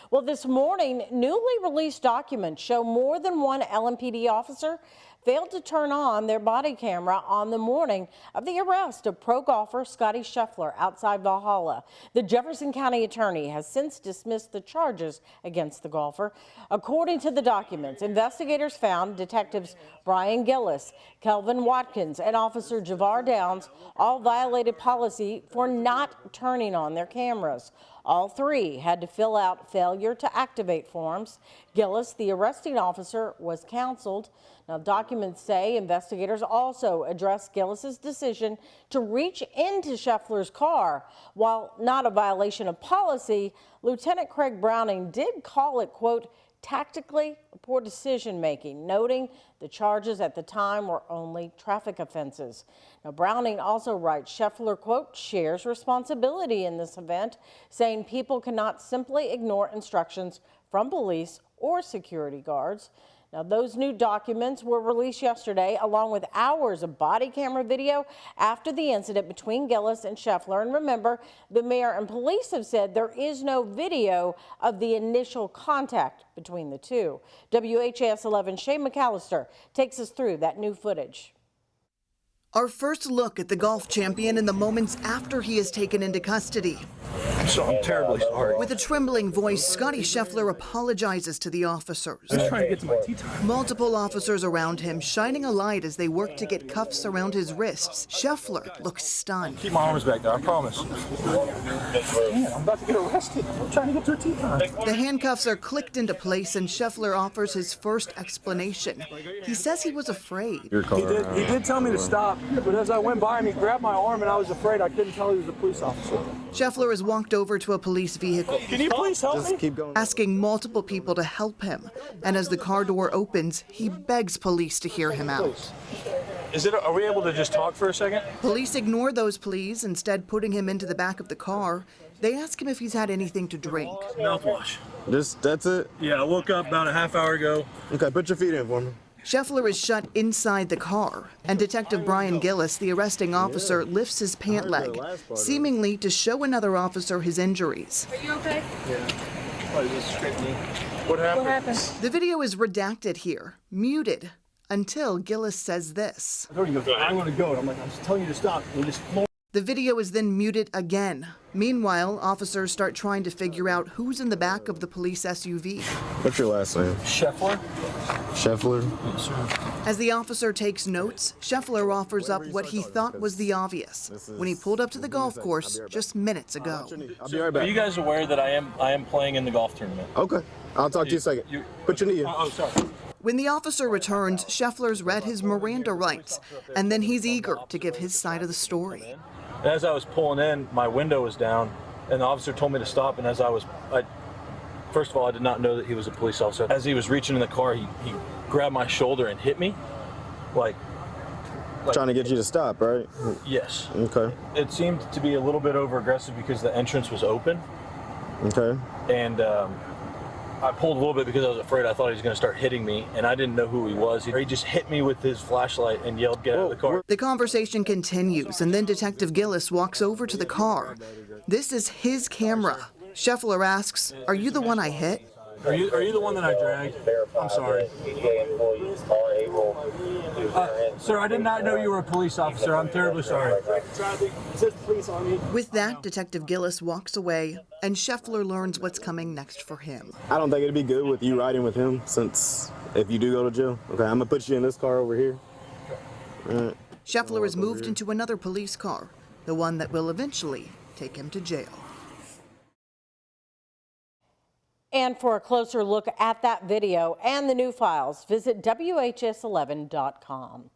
Well, this morning, newly released documents show more than one LMPD officer failed to turn on their body camera on the morning of the arrest of pro golfer Scotty Scheffler outside Valhalla. The Jefferson County attorney has since dismissed the charges against the golfer. According to the documents, investigators found detectives Brian Gillis, Kelvin Watkins, and Officer Javar Downs all violated policy for not turning on their cameras. All three had to fill out failure to activate forms. Gillis, the arresting officer, was counseled. Now, documents say investigators also addressed Gillis's decision to reach into Scheffler's car. While not a violation of policy, Lieutenant Craig Browning did call it, quote, tactically poor decision making, noting the charges at the time were only traffic offenses. Now, Browning also writes Scheffler, quote, shares responsibility in this event, saying people cannot simply ignore instructions from police or security guards. Now, those new documents were released yesterday, along with hours of body camera video after the incident between Gillis and Scheffler. And remember, the mayor and police have said there is no video of the initial contact between the two. WHAS 11 Shane McAllister takes us through that new footage. Our first look at the golf champion in the moments after he is taken into custody. I'm terribly sorry. With a trembling voice, Scotty Scheffler apologizes to the officers. I was trying to get to my tea time. Multiple officers around him shining a light as they work to get cuffs around his wrists. Scheffler looks stunned. Keep my arms back there, I promise. Man, I'm about to get arrested. I'm trying to get to a tea time. The handcuffs are clicked into place and Scheffler offers his first explanation. He says he was afraid. He did tell me to stop, but as I went by him, he grabbed my arm and I was afraid. I couldn't tell he was a police officer. Scheffler is walked over to a police vehicle. Can you please help me? Keep going. Asking multiple people to help him. And as the car door opens, he begs police to hear him out. Are we able to just talk for a second? Police ignore those pleas, instead putting him into the back of the car. They ask him if he's had anything to drink. Mouthwash. That's it? Yeah, I woke up about a half hour ago. Okay, put your feet in for me. Scheffler is shut inside the car, and Detective Brian Gillis, the arresting officer, lifts his pant leg, seemingly to show another officer his injuries. Are you okay? Yeah. What happened? What happened? The video is redacted here, muted, until Gillis says this. I told you to go. I want to go. I'm like, I'm just telling you to stop. We'll just floor. The video is then muted again. Meanwhile, officers start trying to figure out who's in the back of the police SUV. What's your last name? Scheffler? Scheffler? Yes, sir. As the officer takes notes, Scheffler offers up what he thought was the obvious when he pulled up to the golf course just minutes ago. I'll be right back. Are you guys aware that I am playing in the golf tournament? Okay, I'll talk to you in a second. Put your knee in. Oh, sorry. When the officer returns, Scheffler's read his Miranda rights, and then he's eager to give his side of the story. And as I was pulling in, my window was down, and the officer told me to stop. And as first of all, I did not know that he was a police officer. As he was reaching in the car, he grabbed my shoulder and hit me, like Trying to get you to stop, right? yes. Okay. It seemed to be a little bit over aggressive because the entrance was open. Okay. And I pulled a little bit because I was afraid. I thought he was going to start hitting me, and I didn't know who he was. He just hit me with his flashlight and yelled, "Get out of the car." The conversation continues, and then Detective Gillis walks over to the car. This is his camera. Scheffler asks, "Are you the one I hit?" Are you the one that I dragged? I'm sorry. Sir, I did not know you were a police officer. I'm terribly sorry. With that, Detective Gillis walks away, and Scheffler learns what's coming next for him. I don't think it'd be good with you riding with him, since if you do go to jail. Okay, I'm gonna put you in this car over here. Scheffler is moved into another police car, the one that will eventually take him to jail. And for a closer look at that video and the new files, visit WHS11.com.